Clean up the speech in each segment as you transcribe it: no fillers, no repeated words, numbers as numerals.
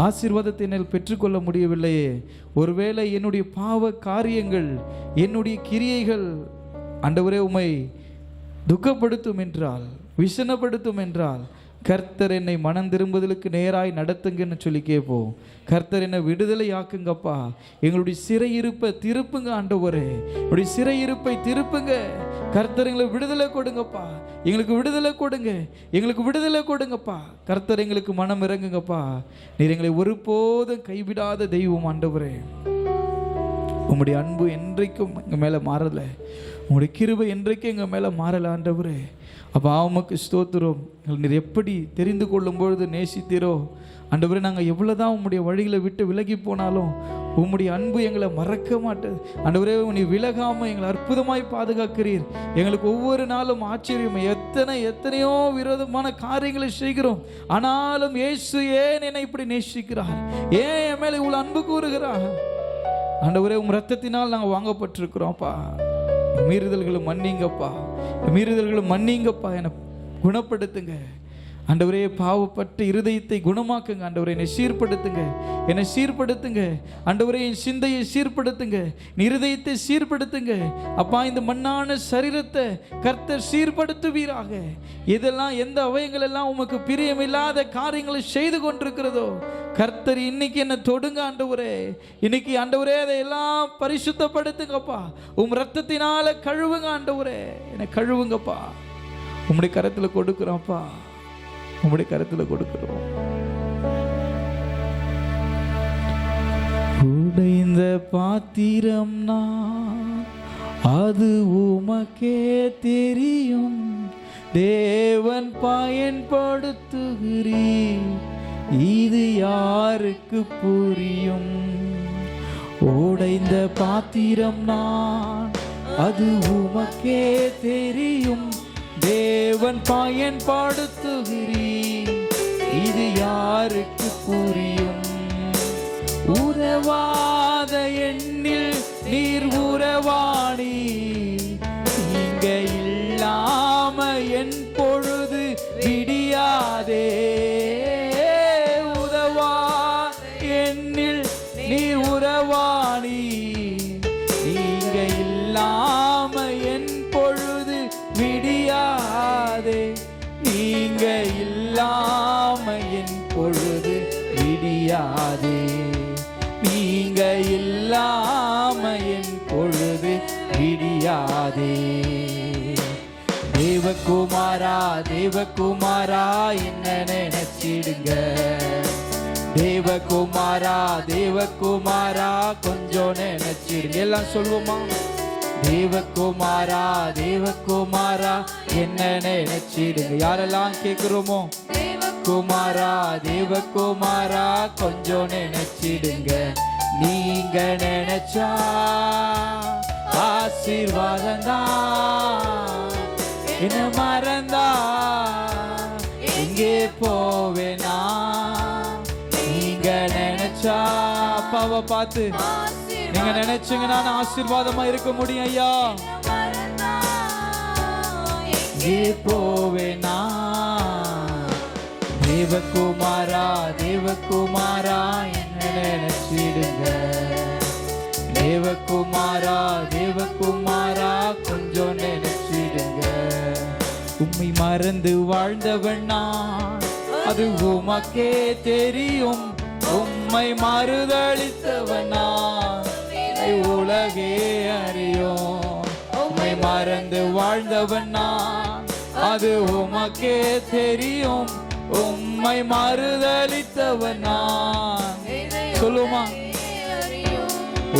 ஆசீர்வாதத்தை என்னால் பெற்றுக்கொள்ள முடியவில்லையே. ஒருவேளை என்னுடைய பாவ காரியங்கள், என்னுடைய கிரியைகள் ஆண்டவரே உம்மை துக்கப்படுத்தும் என்றால், விசனப்படுத்தும் என்றால், கர்த்தர் என்னை மனம் திரும்புதலுக்கு நேராய் நடத்துங்கன்னு சொல்லி கேட்போம். கர்த்தர் என்னை விடுதலை ஆக்குங்கப்பா. எங்களுடைய சிறையிருப்பை திருப்புங்க ஆண்டவரே, என்னுடைய சிறையிருப்பை திருப்புங்க. கர்த்தர் எங்களுக்கு விடுதலை கொடுங்கப்பா, எங்களுக்கு விடுதலை கொடுங்க, எங்களுக்கு விடுதலை கொடுங்கப்பா. கர்த்தர் எங்களுக்கு மனம் இறங்குங்கப்பா. நீர் எங்களை ஒருபோதும் கைவிடாத தெய்வம் ஆண்டவரே. உம்முடைய அன்பு என்றைக்கும் எங்கள் மேலே மாறலை, உங்களுடைய கிருபை என்றைக்கும் எங்கள் மேலே மாறலை ஆண்டவரே. அப்போ உமக்கு ஸ்தோத்திரம். நீர் எப்படி தெரிந்து கொள்ளும் பொழுது நேசித்தீரோ ஆண்டவரே, நாங்கள் எவ்வளோதான் உம்முடைய வழிகளை விட்டு விலகி போனாலும் உம்முடைய அன்பு எங்களை மறக்க மாட்டேது ஆண்டவரே. நீ விலகாமல் எங்களை அற்புதமாய் பாதுகாக்கிறீர். எங்களுக்கு ஒவ்வொரு நாளும் ஆச்சரியம். எத்தனையோ விரோதமான காரியங்களை செய்கிறோம், ஆனாலும் இயேசு ஏன் என்னை இப்படி நேசிக்கிறார், ஏன் என் மேலே இவ்வளோ அன்பு கூறுகிறார் ஆண்டவரே. உம் ரத்தத்தினால் நாங்கள் வாங்கப்பட்டிருக்கிறோம்ப்பா. மீறுதல்களை மன்னிங்கப்பா, மீறுதல்களை மன்னிங்கப்பா. என்னை குணப்படுத்துங்க ஆண்டவரே. பாவப்பட்ட இருதயத்தை குணமாக்குங்க ஆண்டவரே. என்னை சீர்படுத்துங்க, என்னை சீர்படுத்துங்க ஆண்டவரே. என் சிந்தையை சீர்படுத்துங்க, இருதயத்தை சீர்படுத்துங்க அப்பா. இந்த மண்ணான சரீரத்தை கர்த்தர் சீர்படுத்துவீராக. இதெல்லாம் எந்த அவயங்கள் எல்லாம் உமக்கு பிரியமில்லாத காரியங்களை செய்து கொண்டிருக்கிறதோ கர்த்தர் இன்னைக்கு என்ன தொடுங்க ஆண்டவரே. இன்னைக்கு ஆண்டவரே அதையெல்லாம் பரிசுத்தப்படுத்துங்கப்பா. உம் ரத்தத்தினால கழுவுங்க ஆண்டவரே, என்னை கழுவுங்கப்பா. உம்முடைய கரத்தில் கொடுக்குறோம்ப்பா, உம்முடைய கரத்தில் கொடுக்கிறோம். உடைந்த பாத்திரம் நான், அது உமக்கே தெரியும். தேவன் பயன்படுத்துகிறீர், இது யாருக்கு புரியும்? உடைந்த பாத்திரம் நான், அது உமக்கே தெரியும். தேவன் பயன்படுத்துகிறீர், இது யாருக்கு புரியும்? உறவாத எண்ணில் நீர் உறவாடி, இங்க இல்லாம என் பொழுது விடியாதே. உறவா எண்ணில் நீர் உறவாடி, இங்க இல்லாம என் பொழுது விடியாதே. நீங்க இல்லாம என் பொழுது விடியாதே. நீங்க இல்லாம என் பொழுது விடியாதே. தேவகுமாரா, தேவகுமாரா என்ன நினைச்சிடுங்க. தேவகுமாரா, தேவகுமாரா கொஞ்சம் நினைச்சிடுங்க. எல்லாம் சொல்லுவோமா? தேவகுமாரா, தேவகுமாரா என்ன நினைச்சிடுங்க. யாரெல்லாம் கேட்கிறோமோ, குமாரா, தேவகுமாரா கொஞ்சம் நினைச்சிடுங்க. நீங்க நினைச்சா ஆசீர்வாதம்தான். என்ன மறந்தா எங்கே போவேனா? நீங்க நினைச்சா அப்பாவை பார்த்து நீங்க நினைச்சீங்கன்னா நான் ஆசீர்வாதமா இருக்க முடியும் ஐயா. எங்கே போவேனா? தேவகுமாரா, தேவகுமாரா என்ன நினைச்சிடுங்க. தேவகுமாரா, தேவகுமாரா கொஞ்சம் நினைச்சிடுங்க. உம்மை மறந்து வாழ்ந்தவன் நான், அது உமக்கே தெரியும். உம்மை மறுதளித்தவன் நான், உலகே அறியும். உம்மை மறந்து வாழ்ந்தவன் நான், அது உமக்கே தெரியும். உம்மை மறுதளித்தவன் நான். சொல்லுமா?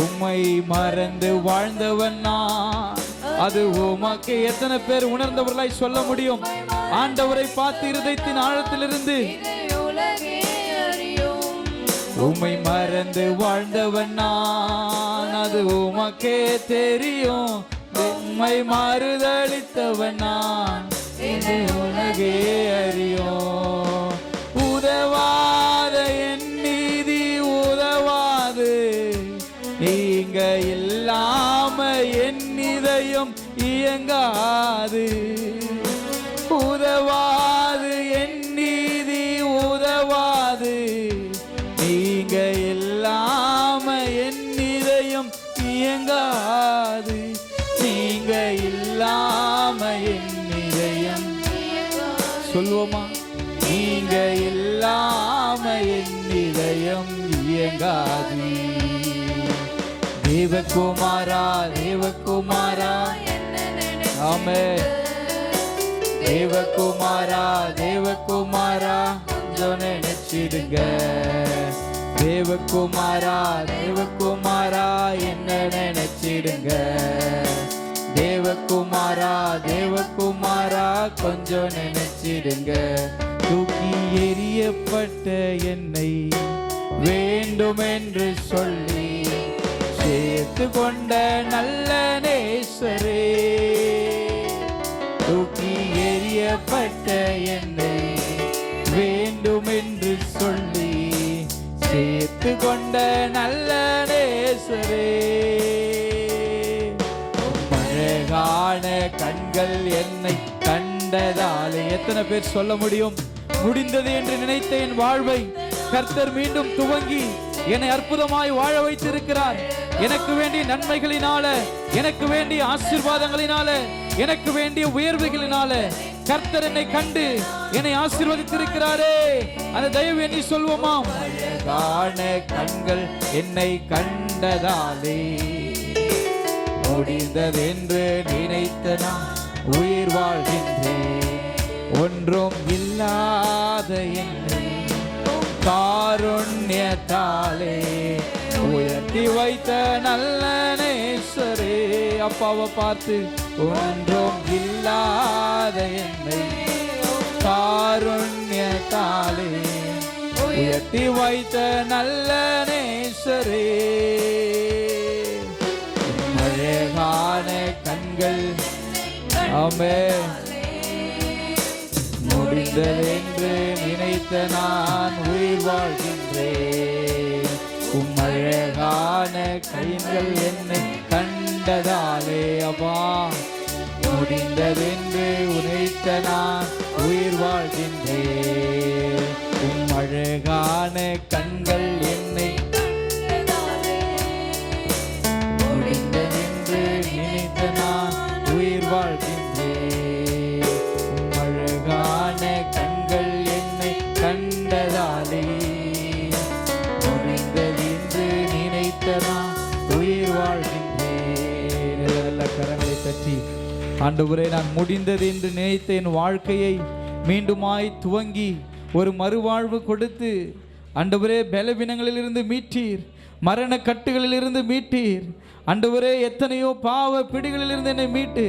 உம்மை மறந்து வாழ்ந்தவன் நான், அது உமக்கு. எத்தனை பேர் உணர்ந்தவர்களாய் சொல்ல முடியும்? ஆண்டவரை பார்த்து இருதயத்தின் ஆழத்திலிருந்து உம்மை மறந்து வாழ்ந்தவன் நான், அது உமக்கே தெரியும். உம்மை மறுதளித்தவன் நான், இது உலகே அறியும். உதவாத என் நீதி உதவாது, நீங்க இல்லாம என் இதயம் இயங்காது. உதவாது என் நீதி உதவாது, சொல்வோமா? நீங்க இல்லாம என் இதயம் இயங்காது. தேவகுமாரா தேவகுமாரா, ஆமே. தேவகுமாரா தேவகுமாரா, கொஞ்சம் நினைச்சிடுங்க. தேவகுமாரா தேவகுமாரா, என்ன நினைச்சிடுங்க. தேவகுமாரா தேவகுமாரா, கொஞ்சம் நினைச்சிடுங்க. தூக்கி எறியப்பட்ட என்னை வேண்டும் என்று சொல்லி சேர்த்து கொண்ட நல்ல நேசரே. தூக்கி எறியப்பட்ட என்னை வேண்டும் என்று சொல்லி சேர்த்து கொண்ட நல்ல நேசரே. அழகான கண்கள் என்னை கண்டதாலே. எத்தனை பேர் சொல்ல முடியும்? முடிந்தது என்று நினைத்த என் வாழ்வை கர்த்தர் மீண்டும் துவங்கி என்னை அற்புதமாய் வாழ வைத்திருக்கிறார். எனக்கு வேண்டிய நன்மைகளினால, எனக்கு வேண்டிய ஆசீர்வாதங்களினால, எனக்கு வேண்டிய உயர்வுகளினால கர்த்தர் என்னை கண்டு என்னை ஆசீர்வதித்திருக்கிறாரே. அந்த தயவு எண்ணி சொல்வோமாம். அழகான கண்கள் என்னை கண்டதாலே முடிந்ததென்று நினைத்த நான் உயிர் வாழ்கின்றேன். ஒன்றும் இல்லாத என்னை காருண்யத்தாலே உயர்த்தி வைத்த நல்ல நேசரே. அப்பாவை பார்த்து, ஒன்றும் இல்லாத என்னை காருண்யத்தாலே உயர்த்தி வைத்த நல்ல நேசரே. அழகான கண்கள், ஆமே. முடிந்ததென்று நினைத்த நான் உயிர் வாழ்கின்றேன். அழகான கைகள் என்னை கண்டதாலே அப்பா, முடிந்ததென்று நினைத்த நான் உயிர் வாழ்கின்றேன். அழகான கண்கள் என்னை முடிந்ததென்று நினைத்த நான் உயிர் வாழ்கின்றேன். அழகான கண்கள் என்னை கண்டதாலே முடிந்ததென்று நினைத்த நான் உயிர் வாழ்கின்றேன். நல்ல கரங்களை தட்டி, ஆண்டவரே, நான் முடிந்தது என்று நினைத்த என் வாழ்க்கையை மீண்டுமாய் துவங்கி ஒரு மறுவாழ்வு கொடுத்து, ஆண்டவரே, பலவீனங்களிலிருந்து மீட்டீர், மரண கட்டுகளிலிருந்து மீட்டீர். ஆண்டவரே, எத்தனையோ பாவ பிடிகளிலிருந்து என்னை மீட்டு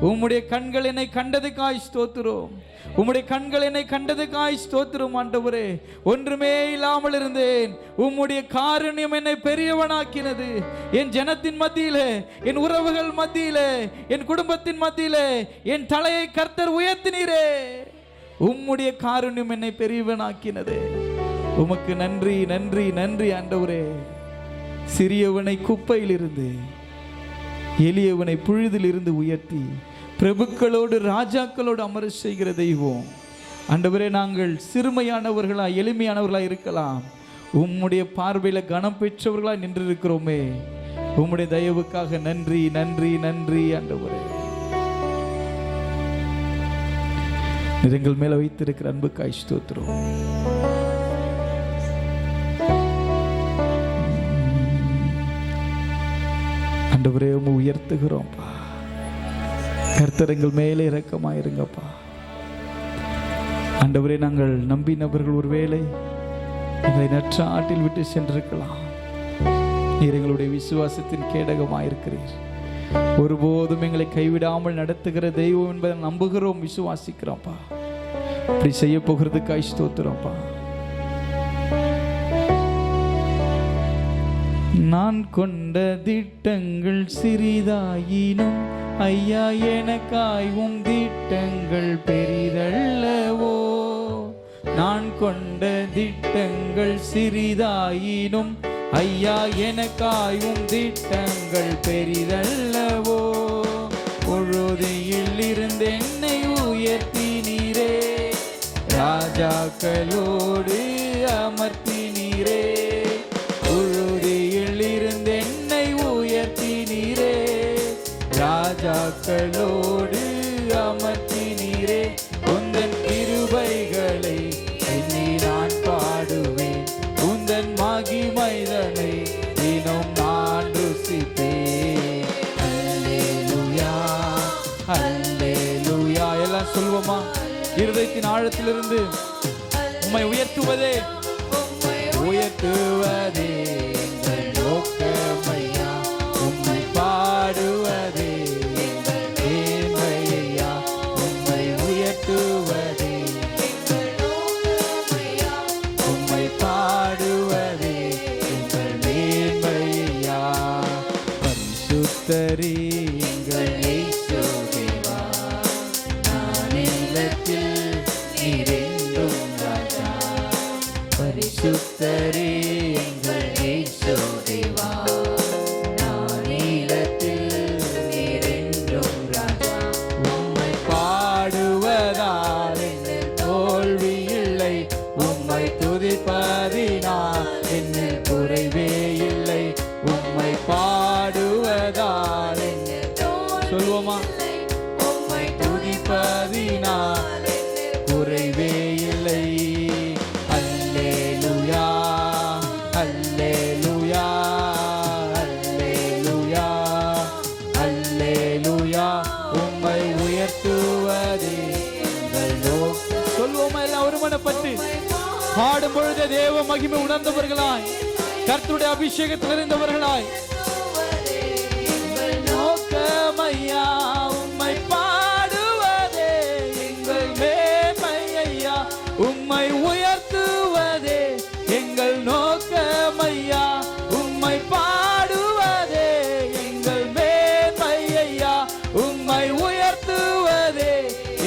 உம்முடைய கண்கள் என்னை கண்டதுக்காய் ஸ்தோத்திரம். உம்முடைய கண்கள் என்னை கண்டதுக்காய் ஸ்தோத்திரம். ஆண்டவரே, ஒன்றுமே இல்லாமல் இருந்தேன், உம்முடைய காருண்யம் என்னை பெரியவனாக்கினது. என் ஜனத்தின் மத்தியிலே, என் உறவுகள் மத்தியிலே, என் குடும்பத்தின் மத்தியிலே என் தலையை கர்த்தர் உயர்த்தினீரே. உம்முடைய காருண்யம் என்னை பெரியவனாக்கினது. உமக்கு நன்றி நன்றி நன்றி ஆண்டவரே. சிறியவனை குப்பையிலிருந்து, எளியவனை புழுதிலிருந்து உயர்த்தி பிரபுக்களோடு ராஜாக்களோடு அமர செய்கிற தெய்வம். ஆண்டவரே, நாங்கள் சிறுமையானவர்களா எளிமையானவர்களா இருக்கலாம், உம்முடைய பார்வையில கனம் பெற்றவர்களா நின்றிருக்கிறோமே. உம்முடைய தயவுக்காக நன்றி நன்றி நன்றி ஆண்டவரே. எங்கள் மேல வைத்திருக்கிற அன்புக்காய் ஸ்தோத்திரம். ஆண்டவரே, உம்மை உயர்த்துகிறோம்ப்பா. கர்த்தர் எங்கள் மேலே இரக்கமாயிருங்கப்பா. ஆண்டவரே, நாங்கள் நம்பினவர்கள் ஒருவேளை எங்களை நற்ற ஆட்டில் விட்டு சென்றிருக்கலாம். நீர் எங்களுடைய விசுவாசத்தின் கேடகமாயிருக்கிறீர். ஒருபோதும் எங்களை கைவிடாமல் நடத்துகிற தெய்வம் என்பதை நம்புகிறோம், விசுவாசிக்கிறோம்ப்பா. இப்படி செய்ய போகிறதுக்காய் ஸ்தோத்திரம்ப்பா. நான் கொண்ட திட்டங்கள் சிறிதாயினும் ஐயா, எனக்காயும் திட்டங்கள் பெரிதல்லவோ. நான் கொண்ட திட்டங்கள் சிறிதாயினும் ஐயா, எனக்காயும் திட்டங்கள் பெரிதல்லவோ. பொழுதியில் இருந்து என்னை உயர்த்தினீரே, ராஜாக்களோடு அமர்த்தினீரே. பொழுதியில் இருந்து என்னை உயர்த்தினீரே, ராஜாக்களோடு அமர்த்தினீரே. உந்தன் இருதயத்தின் ஆழத்திலிருந்து உம்மை உயர்த்துவதே உயர்த்துவதே எங்கள் நோக்கமையா. உம்மை பாடுவதே எங்கள் மேன்மையா. உம்மை உயர்த்துவதே எங்கள் நோக்கமையா. உம்மை பாடுவதே எங்கள் மேன்மையா. பரிசுத்தரே எங்கள் இயேசு தேவா, நானிலத்தில் நீரென்றும் ராஜா. பரிசுத்தரே எங்கள் இயேசு தேவா, நானிலத்தில் நீரென்றும் ராஜா. உம்மை பாடுவதால் என்னில் தோல்வி இல்லை. உம்மை துதிப்பதினால் என்னில் குறைவே இல்லை. உம்மை பாடுவதால் சொல்வோமா, உம்மை துதிப்பதினால் குறைவே இல்லை. அல்லேலூயா அல்லேலூயா அல்லேலூயா அல்லேலூயா. உம்மை உயர்த்துவதே எங்கள் நோக்கம். சொல்வோமா எல்லாம் ஒருமனப்பட்டு பாடும் பொழுது தேவ மகிமை உணர்ந்தவர்களாய், கர்த்தருடைய அபிஷேகத்தில் இருந்தவர்களாய். நோக்கமையா உம்மை பாடுவதே எங்கள் மேன்மையா. உம்மை உயர்த்துவதே எங்கள் நோக்கமையா. உம்மை பாடுவதே எங்கள் மேன்மையா. உம்மை உயர்த்துவதே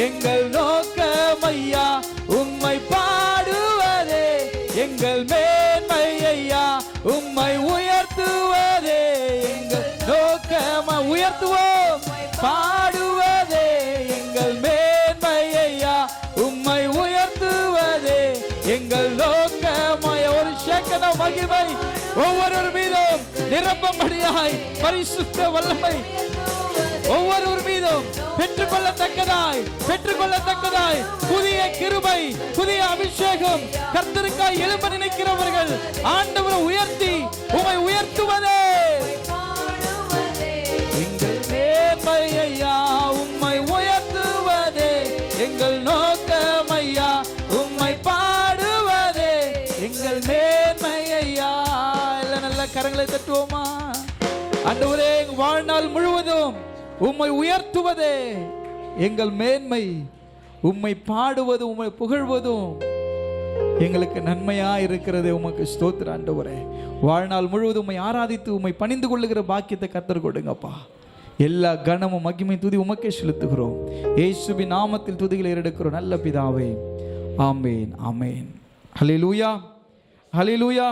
எங்கள் நோக்கமையா. உம்மை பாடுவதே எங்கள் மேன்மையா. உம்மை உயர்த்துவதே எங்கள் நோக்கமா. உயர்த்துவோம், பாடுவதே எங்கள் மேன்மையா. உம்மை உயர்த்துவதே எங்கள் நோக்கமாய். ஒரு சேக்கன மகிமை ஒவ்வொரு மீதும் நிரப்பம்படியாய் பரிசுத்த வல்லமை ஒவ்வொரு மீதும் பெற்றுக்கொள்ளத்தக்கதாய் புதிய கிருபை, புதிய அபிஷேகம். கர்த்தருக்காய் எழும்ப நினைக்கிறவர்கள் ஆண்டவரை உயர்த்தி உம்மை உயர்த்துவதே எங்கள் மேன்மையா. உம்மை உயர்த்துவதே எங்கள் நோக்கமையா. உம்மை பாடுவதே எங்கள் மேன்மையா. எல்லாம் நல்ல கரங்களை தட்டுவோமா. ஆண்டவரே, எங்கள் வாழ்நாள் முழுவதும் உம்மை உயர்த்துவதே எங்கள் மேன்மை. உம்மை பாடுவது, உம்மை புகழ்வதும் எங்களுக்கு நன்மையா இருக்கிறது. உமக்கு ஸ்தோத்திரம் ஆண்டவரே. வாழ்நாள் முழுவதும் உம்மை ஆராதித்து உம்மை பணிந்து கொள்ளுகிற பாக்கியத்தை கர்த்தர் கொடுங்கப்பா. எல்லா கனமும் மகிமை துதி உமக்கே செலுத்துகிறோம். இயேசுவின் நாமத்தில் துதிகளை ஏறெடுக்கிறோம் நல்ல பிதாவே. ஆமேன் ஆமேன். ஹல்லேலூயா ஹல்லேலூயா.